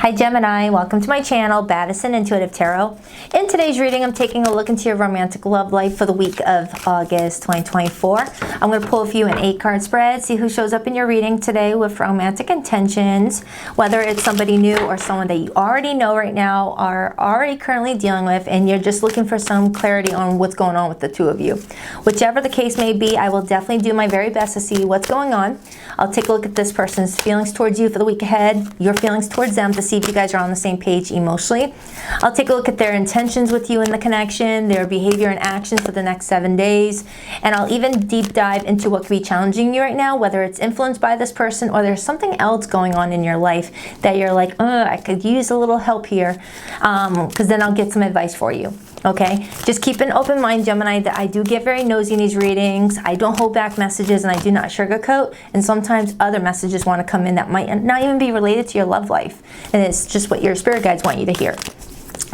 Hi Gemini, welcome to my channel, Baddison Intuitive Tarot. In today's reading, I'm taking a look into your romantic love life for the week of August 2024. I'm going to pull for you an 8-card spread, see who shows up in your reading today with romantic intentions, whether it's somebody new or someone that you already know right now, are already currently dealing with, and you're just looking for some clarity on what's going on with the two of you. Whichever the case may be, I will definitely do my very best to see what's going on. I'll take a look at this person's feelings towards you for the week ahead, your feelings towards them, to see if you guys are on the same page emotionally. I'll take a look at their intentions with you in the connection, their behavior and actions for the next 7 days, and I'll even deep dive into what could be challenging you right now, whether it's influenced by this person or there's something else going on in your life that you're like, I could use a little help here, because then I'll get some advice for you. Okay, just keep an open mind, Gemini, that I do get very nosy in these readings. I don't hold back messages and I do not sugarcoat. And sometimes other messages want to come in that might not even be related to your love life. And it's just what your spirit guides want you to hear.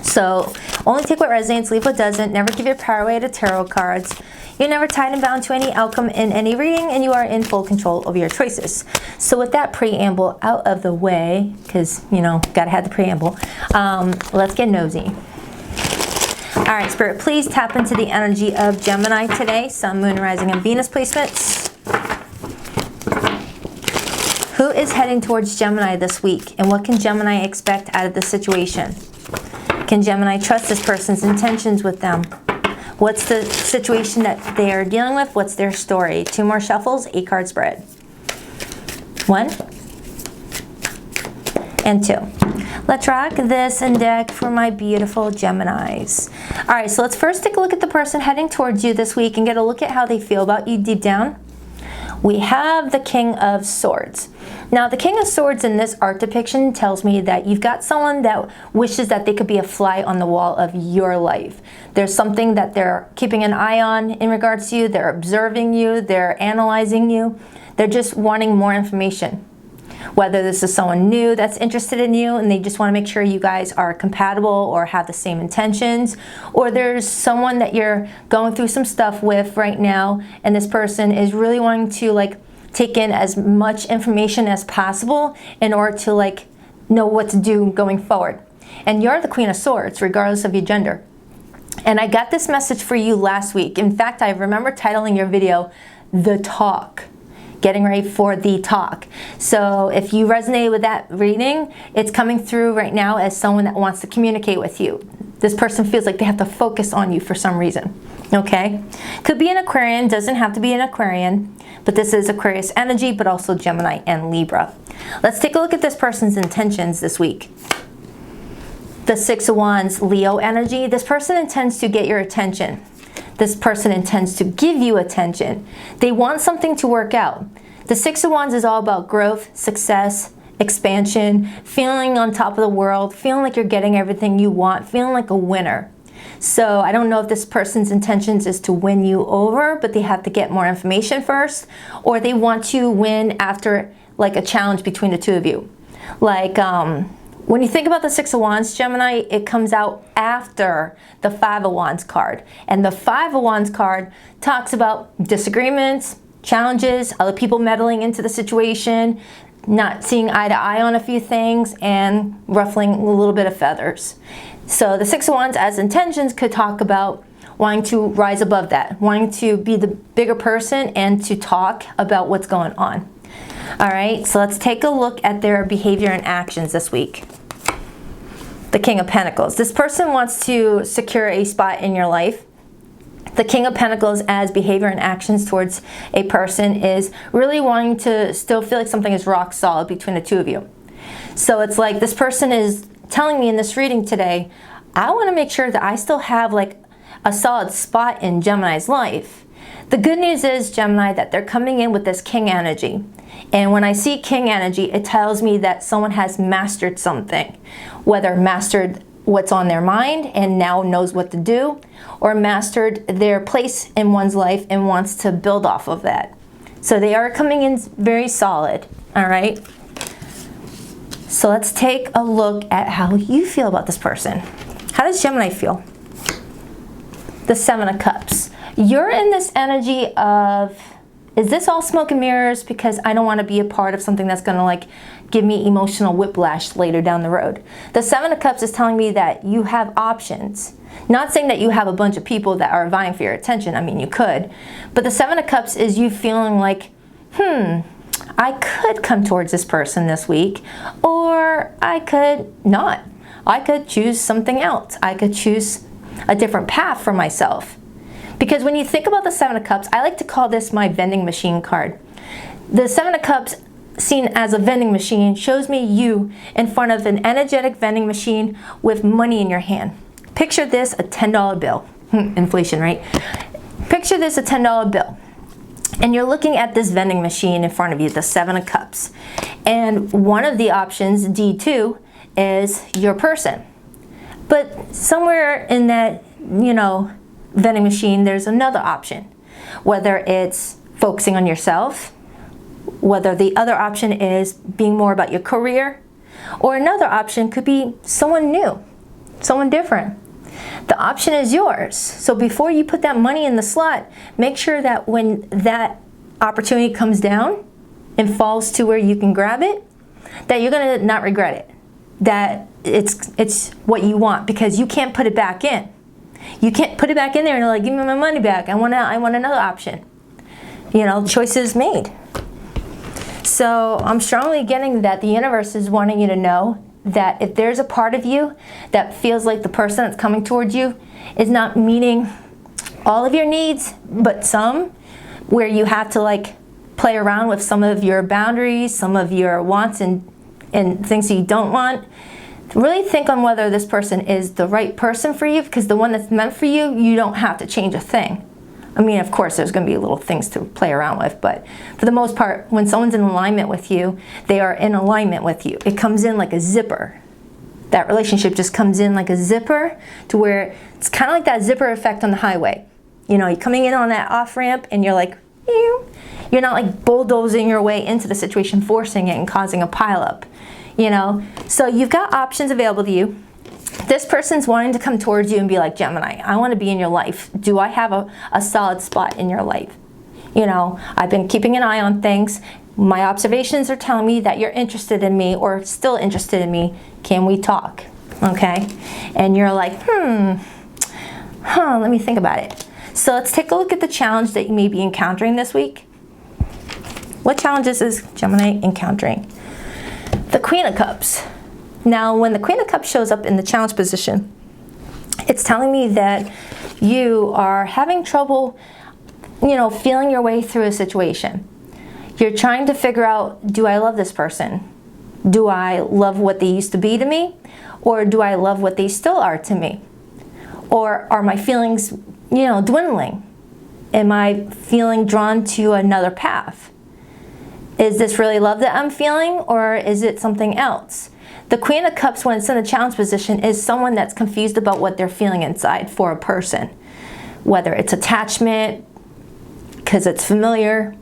So only take what resonates, leave what doesn't. Never give your power away to tarot cards. You're never tied and bound to any outcome in any reading, and you are in full control of your choices. So with that preamble out of the way, because, you know, gotta have the preamble, let's get nosy. All right, Spirit, please tap into the energy of Gemini today. Sun, Moon, Rising, and Venus placements. Who is heading towards Gemini this week, and what can Gemini expect out of the situation? Can Gemini trust this person's intentions with them? What's the situation that they are dealing with? What's their story? 2 more shuffles, 8-card spread. 1 and 2. Let's rock this and deck for my beautiful Geminis. All right, so let's first take a look at the person heading towards you this week and get a look at how they feel about you deep down. We have the King of Swords. Now, the King of Swords in this art depiction tells me that you've got someone that wishes that they could be a fly on the wall of your life. There's something that they're keeping an eye on in regards to you. They're observing you. They're analyzing you. They're just wanting more information. Whether this is someone new that's interested in you and they just want to make sure you guys are compatible or have the same intentions, or there's someone that you're going through some stuff with right now and this person is really wanting to take in as much information as possible in order to know what to do going forward. And you're the Queen of Swords regardless of your gender. And I got this message for you last week. In fact, I remember titling your video, The Talk. Getting ready for the talk. So if you resonate with that reading, it's coming through right now as someone that wants to communicate with you. This person feels like they have to focus on you for some reason. Okay? Could be an Aquarian, doesn't have to be an Aquarian, but this is Aquarius energy, but also Gemini and Libra. Let's take a look at this person's intentions this week. The 6 of Wands, Leo energy. This person intends to get your attention. This person intends to give you attention. They want something to work out. The 6 of Wands is all about growth, success, expansion, feeling on top of the world, feeling like you're getting everything you want, feeling like a winner. So I don't know if this person's intentions is to win you over, but they have to get more information first, or they want to win after a challenge between the two of you. When you think about the 6 of Wands, Gemini, it comes out after the 5 of Wands card. And the 5 of Wands card talks about disagreements, challenges, other people meddling into the situation, not seeing eye to eye on a few things, and ruffling a little bit of feathers. So the 6 of Wands as intentions could talk about wanting to rise above that, wanting to be the bigger person and to talk about what's going on. All right, so let's take a look at their behavior and actions this week. The King of Pentacles. This person wants to secure a spot in your life. The King of Pentacles as behavior and actions towards a person is really wanting to still feel like something is rock solid between the two of you. So it's like this person is telling me in this reading today, I want to make sure that I still have a solid spot in Gemini's life. The good news is, Gemini, that they're coming in with this King energy. And when I see King energy, it tells me that someone has mastered something. Whether mastered what's on their mind and now knows what to do, or mastered their place in one's life and wants to build off of that. So they are coming in very solid, all right? So let's take a look at how you feel about this person. How does Gemini feel? The 7 of Cups. You're in this energy of Is this all smoke and mirrors because I don't want to be a part of something that's going to like give me emotional whiplash later down the road? The Seven of Cups is telling me that you have options. Not saying that you have a bunch of people that are vying for your attention. I mean, you could. But the Seven of Cups is you feeling like, I could come towards this person this week, or I could not. I could choose something else. I could choose a different path for myself. Because when you think about the Seven of Cups, I like to call this my vending machine card. The Seven of Cups, seen as a vending machine, shows me you in front of an energetic vending machine with money in your hand. Picture this, a $10 bill. Inflation, right? Picture this, a $10 bill. And you're looking at this vending machine in front of you, the Seven of Cups. And one of the options, D2, is your person. But somewhere in that, vending machine, there's another option. Whether it's focusing on yourself, whether the other option is being more about your career, or another option could be someone new, someone different. The option is yours. So before you put that money in the slot, make sure that when that opportunity comes down and falls to where you can grab it, that you're going to not regret it. That it's what you want, because you can't put it back in. You can't put it back in there and like, give me my money back. I want another option. The choice is made. So I'm strongly getting that the universe is wanting you to know that if there's a part of you that feels like the person that's coming towards you is not meeting all of your needs, but some, where you have to like play around with some of your boundaries, some of your wants and things that you don't want, really think on whether this person is the right person for you, because the one that's meant for you, you don't have to change a thing. I mean, of course, there's going to be little things to play around with, but for the most part, when someone's in alignment with you, they are in alignment with you. It comes in like a zipper. That relationship just comes in like a zipper, to where it's kind of like that zipper effect on the highway. You're coming in on that off ramp and you're like, you're not like bulldozing your way into the situation, forcing it and causing a pileup. So you've got options available to you. This person's wanting to come towards you and be like, Gemini, I want to be in your life. Do I have a solid spot in your life? I've been keeping an eye on things. My observations are telling me that you're interested in me, or still interested in me. Can we talk? Okay. And you're like, let me think about it. So let's take a look at the challenge that you may be encountering this week. What challenges is Gemini encountering? The Queen of Cups. Now, when the Queen of Cups shows up in the challenge position, it's telling me that you are having trouble, feeling your way through a situation. You're trying to figure out, do I love this person? Do I love what they used to be to me? Or do I love what they still are to me? Or are my feelings, dwindling? Am I feeling drawn to another path? Is this really love that I'm feeling, or is it something else? The Queen of Cups, when it's in the challenge position, is someone that's confused about what they're feeling inside for a person. Whether it's attachment, because it's familiar,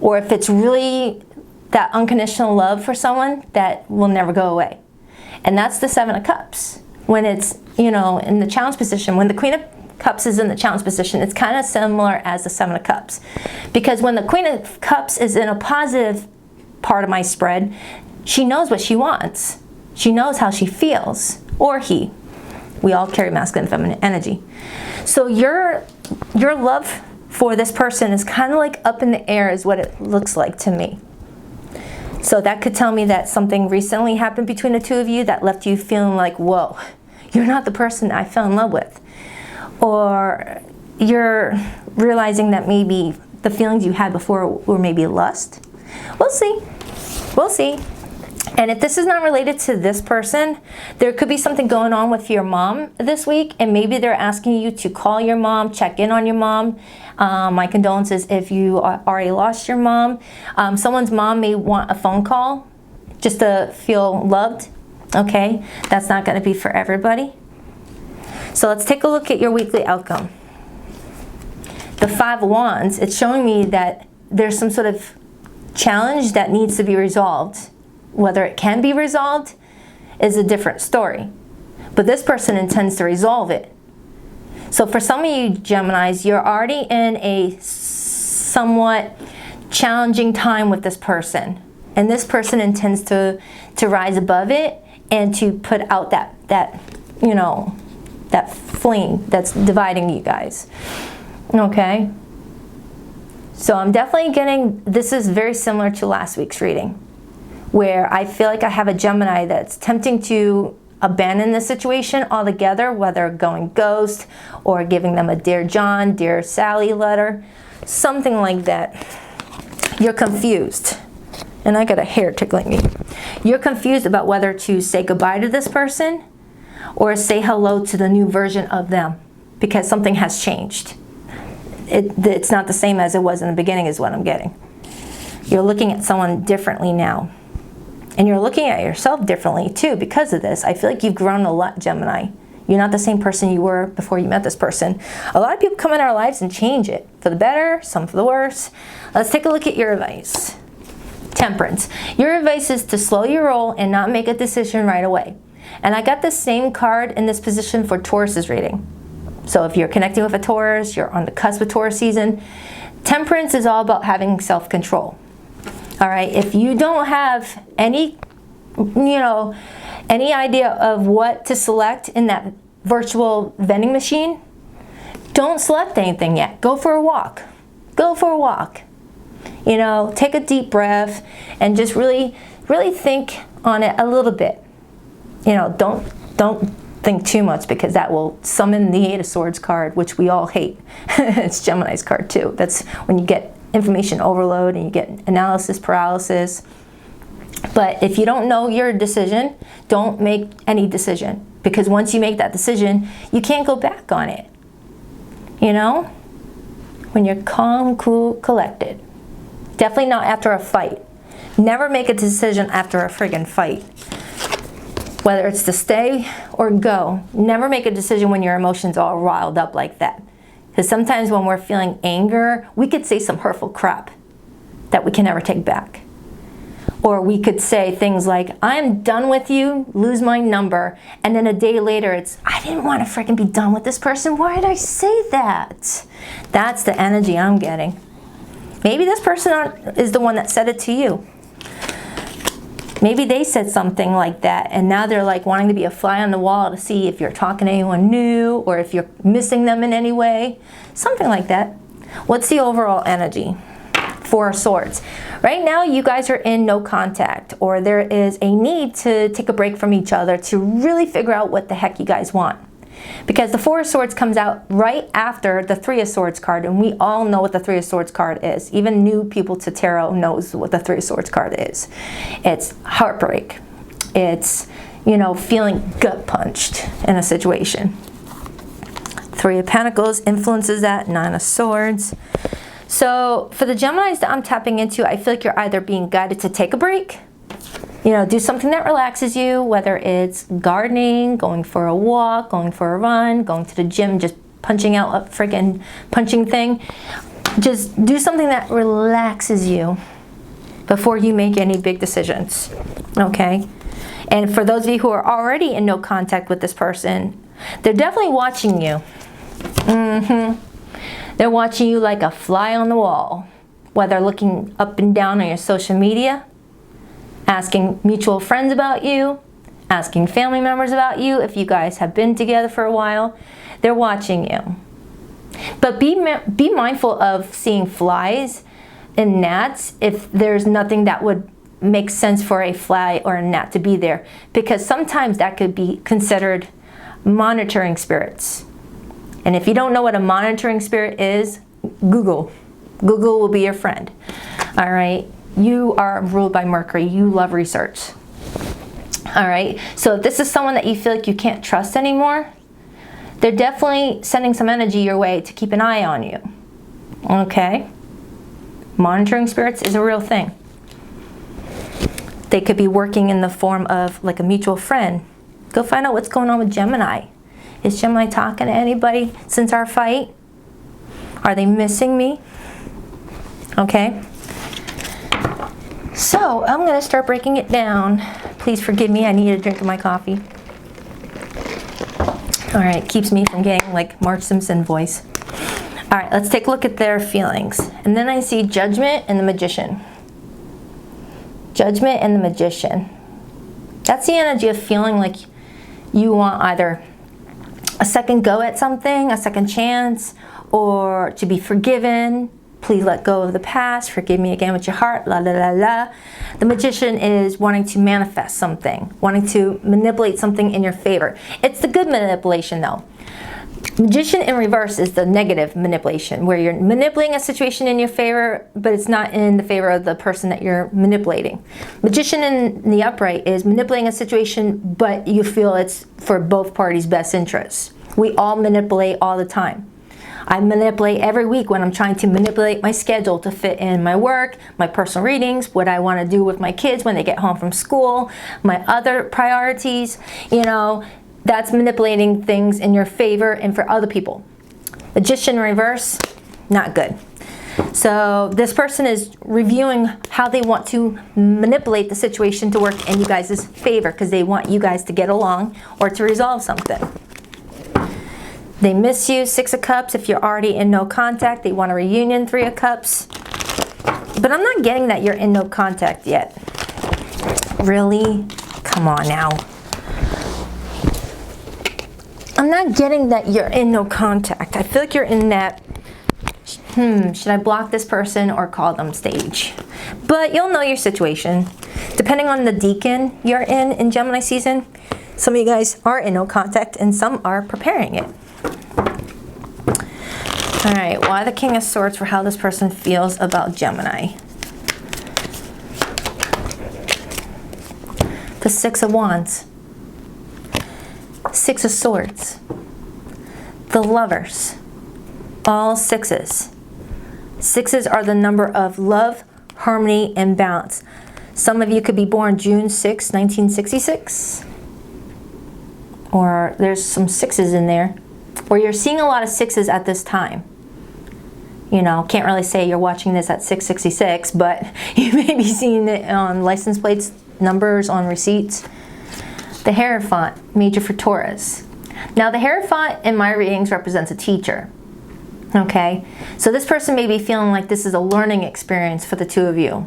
or if it's really that unconditional love for someone that will never go away. And that's the Seven of Cups. When it's, in the challenge position, when the Queen of Cups is in the challenge position, it's kind of similar as the Seven of Cups. Because when the Queen of Cups is in a positive part of my spread, she knows what she wants. She knows how she feels, or he. We all carry masculine and feminine energy. So your love for this person is kind of like up in the air, is what it looks like to me. So that could tell me that something recently happened between the two of you that left you feeling like, whoa, you're not the person I fell in love with. Or you're realizing that maybe the feelings you had before were maybe lust. We'll see. We'll see. And if this is not related to this person, there could be something going on with your mom this week, and maybe they're asking you to call your mom, check in on your mom. My condolences if you already lost your mom. Someone's mom may want a phone call just to feel loved. Okay, that's not going to be for everybody. So let's take a look at your weekly outcome. The Five of Wands, it's showing me that there's some sort of challenge that needs to be resolved. Whether it can be resolved is a different story. But this person intends to resolve it. So for some of you Geminis, you're already in a somewhat challenging time with this person. And this person intends to rise above it and to put out that you know, that flame that's dividing you guys. Okay? So I'm definitely getting, this is very similar to last week's reading, where I feel like I have a Gemini that's tempting to abandon the situation altogether, whether going ghost or giving them a Dear John, Dear Sally letter, something like that. You're confused. And I got a hair tickling me. You're confused about whether to say goodbye to this person or say hello to the new version of them, because something has changed. It's not the same as it was in the beginning is what I'm getting. You're looking at someone differently now. And you're looking at yourself differently too because of this. I feel like you've grown a lot, Gemini. You're not the same person you were before you met this person. A lot of people come in our lives and change it. For the better, some for the worse. Let's take a look at your advice. Temperance. Your advice is to slow your roll and not make a decision right away. And I got the same card in this position for Taurus's reading. So if you're connecting with a Taurus, you're on the cusp of Taurus season, temperance is all about having self-control. All right, if you don't have any, any idea of what to select in that virtual vending machine, don't select anything yet. Go for a walk. Go for a walk. Take a deep breath and just really, really think on it a little bit. Don't think too much, because that will summon the Eight of Swords card, which we all hate. It's Gemini's card too. That's when you get information overload and you get analysis paralysis. But if you don't know your decision, don't make any decision, because once you make that decision, you can't go back on it. When you're calm, cool, collected. Definitely not after a fight. Never make a decision after a friggin' fight. Whether it's to stay or go, never make a decision when your emotions are all riled up like that. Because sometimes when we're feeling anger, we could say some hurtful crap that we can never take back. Or we could say things like, I'm done with you, lose my number. And then a day later, it's, I didn't want to freaking be done with this person. Why did I say that? That's the energy I'm getting. Maybe this person is the one that said it to you. Maybe they said something like that, and now they're like wanting to be a fly on the wall to see if you're talking to anyone new or if you're missing them in any way. Something like that. What's the overall energy? Four of Swords. Right now, you guys are in no contact, or there is a need to take a break from each other to really figure out what the heck you guys want. Because the Four of Swords comes out right after the Three of Swords card, and we all know what the Three of Swords card is. Even new people to tarot knows what the Three of Swords card is. It's heartbreak. It's, feeling gut punched in a situation. Three of Pentacles influences that, Nine of Swords. So for the Geminis that I'm tapping into, I feel like you're either being guided to take a break, do something that relaxes you, whether it's gardening, going for a walk, going for a run, going to the gym, just punching out a freaking punching thing. Just do something that relaxes you before you make any big decisions, okay? And for those of you who are already in no contact with this person, they're definitely watching you. They're watching you like a fly on the wall, whether looking up and down on your social media, asking mutual friends about you, asking family members about you if you guys have been together for a while. They're watching you. But be mindful of seeing flies and gnats if there's nothing that would make sense for a fly or a gnat to be there, because sometimes that could be considered monitoring spirits. And if you don't know what a monitoring spirit is, Google. Google will be your friend. All right? You are ruled by Mercury. You love research. All right? So if this is someone that you feel like you can't trust anymore, they're definitely sending some energy your way to keep an eye on you. Okay? Monitoring spirits is a real thing. They could be working in the form of like a mutual friend. Go find out what's going on with Gemini. Is Gemini talking to anybody since our fight? Are they missing me? Okay? So, I'm going to start breaking it down. Please forgive me, I need a drink of my coffee. Alright, keeps me from getting like Marge Simpson voice. All right, let's take a look at their feelings. And then I see Judgment and the Magician. Judgment and the Magician. That's the energy of feeling like you want either a second go at something, a second chance, or to be forgiven. Please let go of the past. Forgive me again with your heart. La la la la. The Magician is wanting to manifest something, wanting to manipulate something in your favor. It's the good manipulation though. Magician in reverse is the negative manipulation, where you're manipulating a situation in your favor, but it's not in the favor of the person that you're manipulating. Magician in the upright is manipulating a situation, but you feel it's for both parties' best interests. We all manipulate all the time. I manipulate every week when I'm trying to manipulate my schedule to fit in my work, my personal readings, what I want to do with my kids when they get home from school, my other priorities, you know. That's manipulating things in your favor and for other people. Magician reverse, not good. So this person is reviewing how they want to manipulate the situation to work in you guys' favor because they want you guys to get along or to resolve something. They miss you, 6 of Cups. If you're already in no contact, they want a reunion, 3 of Cups. But I'm not getting that you're in no contact yet. Really? Come on now. I'm not getting that you're in no contact. I feel like you're in that, should I block this person or call them stage? But you'll know your situation. Depending on the decan you're in Gemini season, some of you guys are in no contact and some are preparing it. All right, why the King of Swords for how this person feels about Gemini? The 6 of Wands. 6 of Swords, the Lovers, all 6s. 6s are the number of love, harmony, and balance. Some of you could be born June 6, 1966, or there's some 6s in there, or you're seeing a lot of 6s at this time. You know, can't really say you're watching this at 666, but you may be seeing it on license plates, numbers, on receipts. The Hierophant, major for Taurus. Now the Hierophant in my readings represents a teacher. Okay, so this person may be feeling like this is a learning experience for the two of you.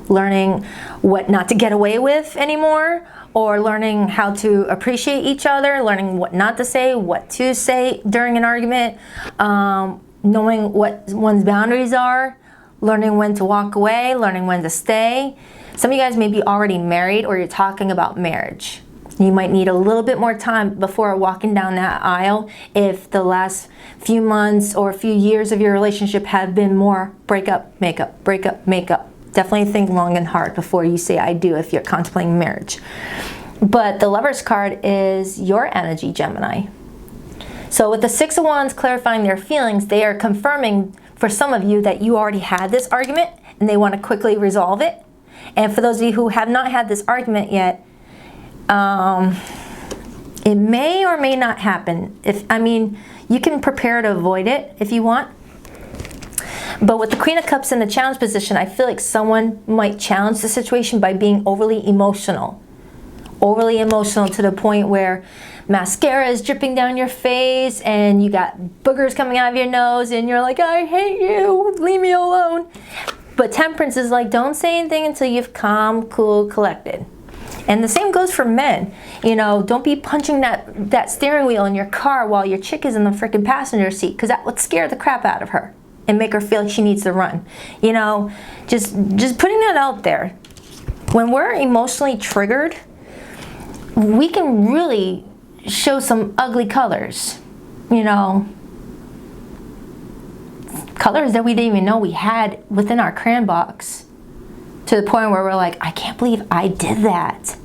Learning what not to get away with anymore, or learning how to appreciate each other, learning what not to say, what to say during an argument, knowing what one's boundaries are, learning when to walk away, learning when to stay. Some of you guys may be already married or you're talking about marriage. You might need a little bit more time before walking down that aisle if the last few months or a few years of your relationship have been more break up, make up, break up, make up. Definitely think long and hard before you say I do if you're contemplating marriage. But the Lover's card is your energy, Gemini. So with the 6 of Wands clarifying their feelings, they are confirming for some of you that you already had this argument and they want to quickly resolve it. And for those of you who have not had this argument yet, it may or may not happen. You can prepare to avoid it if you want. But with the Queen of Cups in the challenge position, I feel like someone might challenge the situation by being overly emotional. Overly emotional to the point where mascara is dripping down your face and you got boogers coming out of your nose and you're like, I hate you, leave me alone. But Temperance is like, don't say anything until you've calm, cool, collected. And the same goes for men. You know, don't be punching that steering wheel in your car while your chick is in the freaking passenger seat, because that would scare the crap out of her and make her feel like she needs to run. You know, just putting that out there. When we're emotionally triggered, we can really show some ugly colors. You know, colors that we didn't even know we had within our crayon box. To the point where we're like, I can't believe I did that.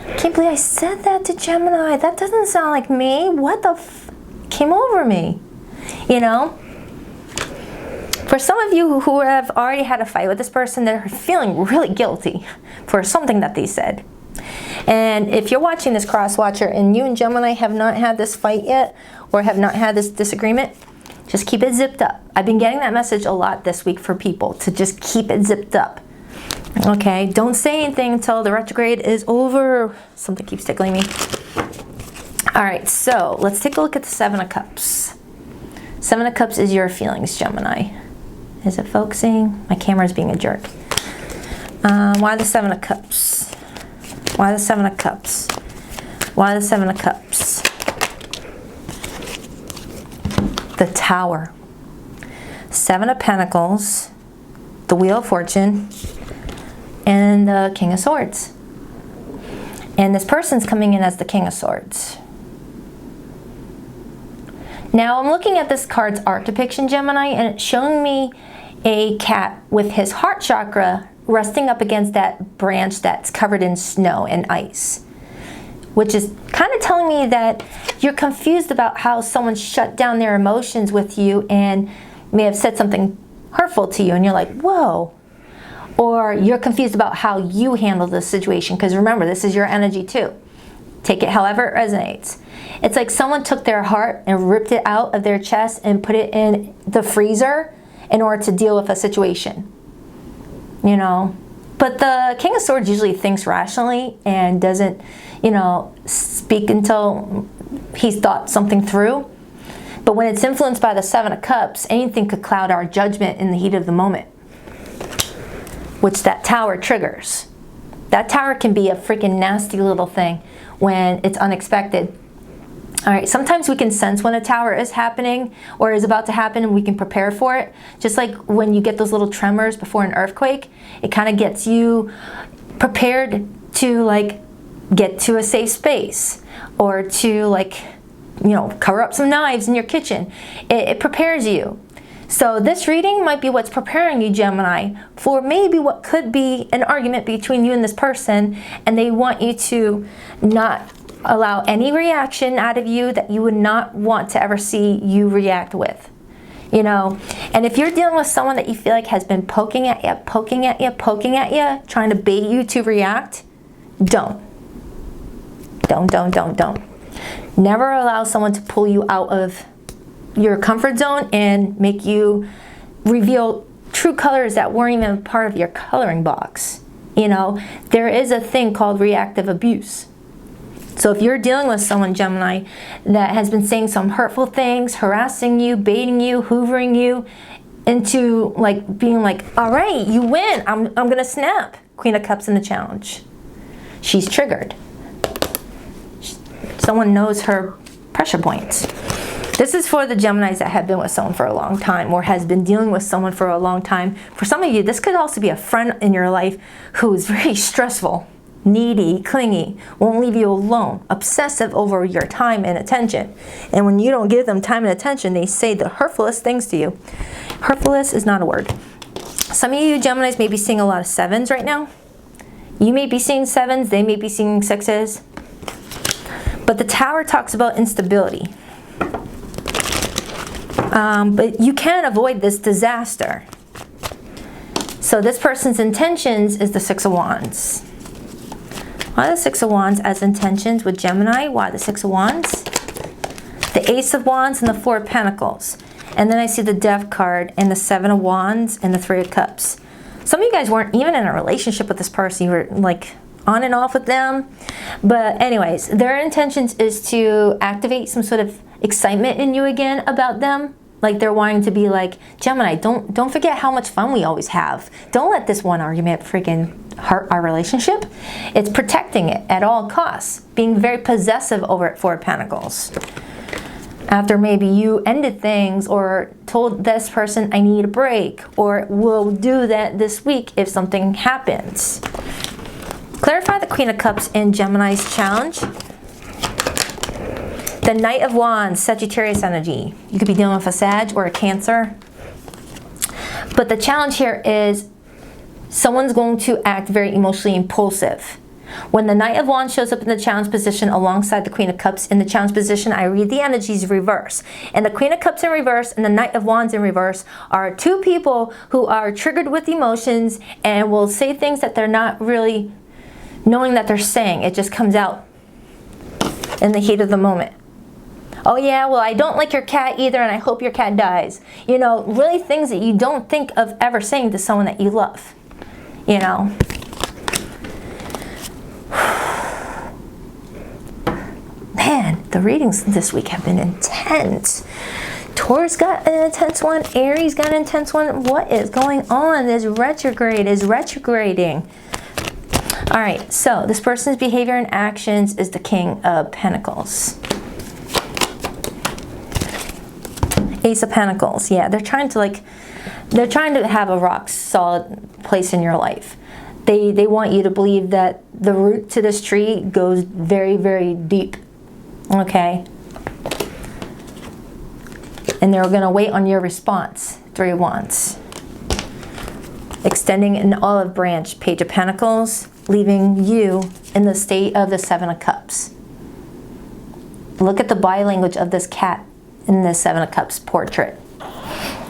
I can't believe I said that to Gemini. That doesn't sound like me. What the came over me? You know? For some of you who have already had a fight with this person, they're feeling really guilty for something that they said. And if you're watching this cross watcher and you and Gemini have not had this fight yet or have not had this disagreement, just keep it zipped up. I've been getting that message a lot this week for people to just keep it zipped up. Okay, don't say anything until the retrograde is over. Something keeps tickling me. All right, so let's take a look at the 7 of Cups. 7 Seven of Cups is your feelings, Gemini. Is it focusing? My camera's being a jerk. Why the Seven of Cups? Why the Seven of Cups? Why the Seven of Cups? The Tower. Seven of Pentacles. The Wheel of Fortune. And the King of Swords. And this person's coming in as the King of Swords. Now I'm looking at this card's art depiction, Gemini, and it's showing me a cat with his heart chakra resting up against that branch that's covered in snow and ice, which is kind of telling me that you're confused about how someone shut down their emotions with you and may have said something hurtful to you, and you're like, whoa. Or you're confused about how you handle this situation, because remember, this is your energy too. Take it however it resonates. It's like someone took their heart and ripped it out of their chest and put it in the freezer in order to deal with a situation. You know? But the King of Swords usually thinks rationally and doesn't, you know, speak until he's thought something through. But when it's influenced by the Seven of Cups, anything could cloud our judgment in the heat of the moment, which that Tower triggers. That Tower can be a freaking nasty little thing when it's unexpected. All right, sometimes we can sense when a Tower is happening or is about to happen, and we can prepare for it. Just like when you get those little tremors before an earthquake, it kind of gets you prepared to like get to a safe space, or to like, you know, cover up some knives in your kitchen. It prepares you. So this reading might be what's preparing you, Gemini, for maybe what could be an argument between you and this person, and they want you to not allow any reaction out of you that you would not want to ever see you react with. You know, and if you're dealing with someone that you feel like has been poking at you, trying to bait you to react, don't. Never allow someone to pull you out of your comfort zone and make you reveal true colors that weren't even part of your coloring box. You know, there is a thing called reactive abuse. So if you're dealing with someone, Gemini, that has been saying some hurtful things, harassing you, baiting you, hoovering you into like being like, all right, you win, I'm gonna snap. Queen of Cups in the challenge. She's triggered. Someone knows her pressure points. This is for the Geminis that have been with someone for a long time, or has been dealing with someone for a long time. For some of you, this could also be a friend in your life who is very stressful, needy, clingy, won't leave you alone, obsessive over your time and attention. And when you don't give them time and attention, they say the hurtfulest things to you. Hurtfulest is not a word. Some of you Geminis may be seeing a lot of sevens right now. You may be seeing sevens, they may be seeing sixes. But the Tower talks about instability. But you can avoid this disaster. So this person's intentions is the Six of Wands. Why the Six of Wands as intentions with Gemini? Why the Six of Wands? The Ace of Wands and the Four of Pentacles. And then I see the Death card and the Seven of Wands and the Three of Cups. Some of you guys weren't even in a relationship with this person. You were like on and off with them. But anyways, their intentions is to activate some sort of excitement in you again about them. Like they're wanting to be like, Gemini, don't forget how much fun we always have. Don't let this one argument freaking hurt our relationship. It's protecting it at all costs. Being very possessive over at Four of Pentacles. After maybe you ended things or told this person, I need a break, or we'll do that this week if something happens. Clarify the Queen of Cups in Gemini's challenge. The Knight of Wands, Sagittarius energy. You could be dealing with a Sag or a Cancer. But the challenge here is someone's going to act very emotionally impulsive. When the Knight of Wands shows up in the challenge position alongside the Queen of Cups in the challenge position, I read the energies reverse. And the Queen of Cups in reverse and the Knight of Wands in reverse are two people who are triggered with emotions and will say things that they're not really knowing that they're saying. It just comes out in the heat of the moment. Oh yeah, well, I don't like your cat either, and I hope your cat dies. You know, really things that you don't think of ever saying to someone that you love. You know. Man, the readings this week have been intense. Taurus got an intense one. Aries got an intense one. What is going on? This retrograde is retrograding. All right, so this person's behavior and actions is the King of Pentacles. Ace of Pentacles. Yeah, they're trying to have a rock solid place in your life. They want you to believe that the root to this tree goes very, very deep. Okay? And they're going to wait on your response. Three of Wands. Extending an olive branch, Page of Pentacles, leaving you in the state of the Seven of Cups. Look at the body language of this cat in the Seven of Cups portrait.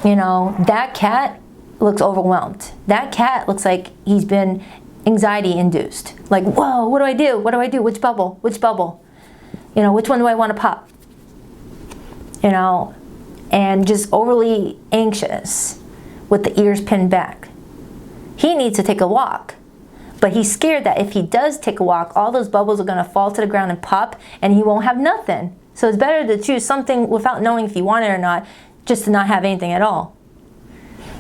You know, that cat looks overwhelmed. That cat looks like he's been anxiety induced. Like, whoa, what do I do? What do I do? Which bubble? Which bubble? You know, which one do I want to pop? You know, and just overly anxious with the ears pinned back. He needs to take a walk, but he's scared that if he does take a walk, all those bubbles are going to fall to the ground and pop, and he won't have nothing. So it's better to choose something without knowing if you want it or not, just to not have anything at all.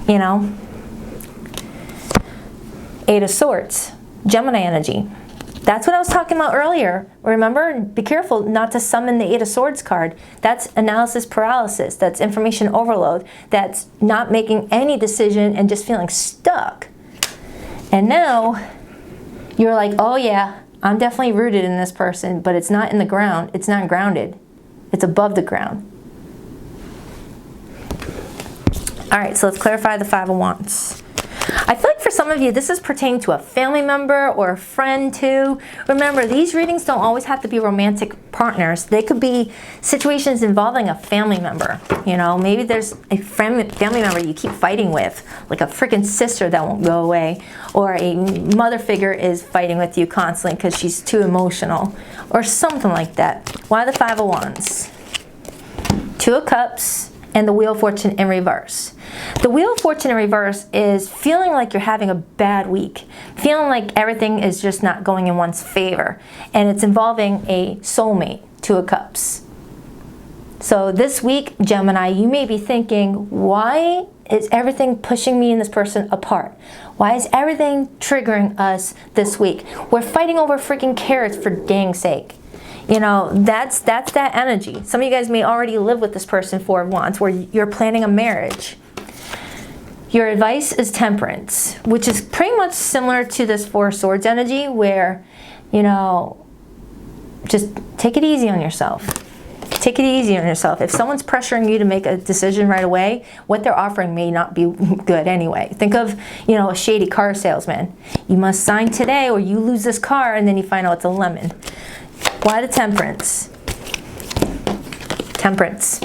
You know? Eight of Swords, Gemini energy. That's what I was talking about earlier. Remember, be careful not to summon the Eight of Swords card. That's analysis paralysis. That's information overload. That's not making any decision and just feeling stuck. And now you're like, oh yeah, I'm definitely rooted in this person, but it's not in the ground. It's not grounded. It's above the ground. All right, so let's clarify the Five of Wands. I feel like for some of you, this is pertaining to a family member or a friend too. Remember, these readings don't always have to be romantic partners. They could be situations involving a family member. You know, maybe there's a family member you keep fighting with, like a freaking sister that won't go away, or a mother figure is fighting with you constantly because she's too emotional, or something like that. Why the Five of Wands? Two of Cups and the Wheel of Fortune in reverse. The Wheel of Fortune in reverse is feeling like you're having a bad week, feeling like everything is just not going in one's favor, and it's involving a soulmate, Two of Cups. So this week, Gemini, you may be thinking, why is everything pushing me and this person apart? Why is everything triggering us this week? We're fighting over freaking carrots, for dang sake. You know, that's that energy. Some of you guys may already live with this person, Four of Wands, where you're planning a marriage. Your advice is temperance, which is pretty much similar to this Four of Swords energy, where, you know, just take it easy on yourself. Take it easy on yourself. If someone's pressuring you to make a decision right away, what they're offering may not be good anyway. Think of, you know, a shady car salesman. You must sign today or you lose this car, and then you find out it's a lemon. Why the Temperance? Temperance.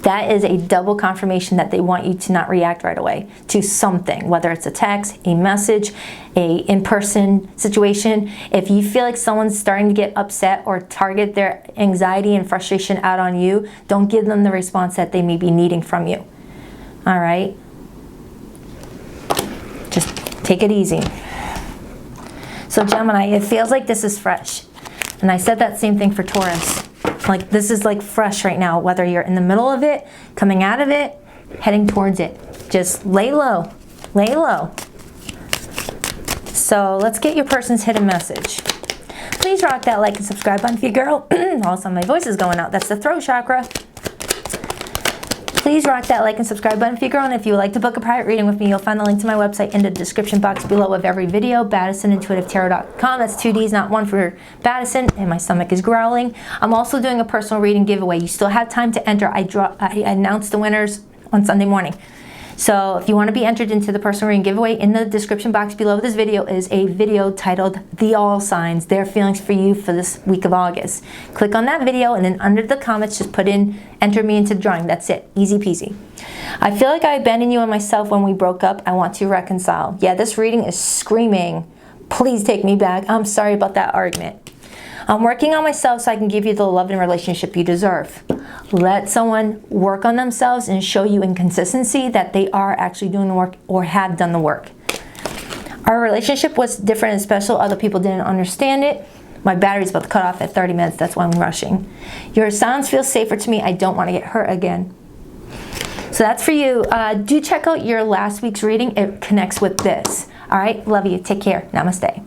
That is a double confirmation that they want you to not react right away to something, whether it's a text, a message, a in-person situation. If you feel like someone's starting to get upset or target their anxiety and frustration out on you, don't give them the response that they may be needing from you. All right? Just take it easy. So Gemini, it feels like this is fresh. And I said that same thing for Taurus. Like this is like fresh right now, whether you're in the middle of it, coming out of it, heading towards it. Just lay low, lay low. So let's get your person's hidden message. Please rock that like and subscribe button for you, girl. Also, my voice is going out. That's the throat chakra. Please rock that like and subscribe button for you, girl. And if you would like to book a private reading with me, you'll find the link to my website in the description box below of every video, BaddisonIntuitiveTarot.com. That's 2 Ds, not 1 for Baddison, and my stomach is growling. I'm also doing a personal reading giveaway. You still have time to enter. I announce the winners on Sunday morning. So if you want to be entered into the personal reading giveaway, in the description box below this video is a video titled The All Signs, Their Feelings for You for this week of August. Click on that video, and then under the comments just put in, enter me into the drawing. That's it. Easy peasy. I feel like I abandoned you and myself when we broke up. I want to reconcile. Yeah, this reading is screaming, please take me back. I'm sorry about that argument. I'm working on myself so I can give you the love and relationship you deserve. Let someone work on themselves and show you in consistency that they are actually doing the work or have done the work. Our relationship was different and special. Other people didn't understand it. My battery's about to cut off at 30 minutes. That's why I'm rushing. Your silence feels safer to me. I don't want to get hurt again. So that's for you. Do check out your last week's reading. It connects with this. All right. Love you. Take care. Namaste.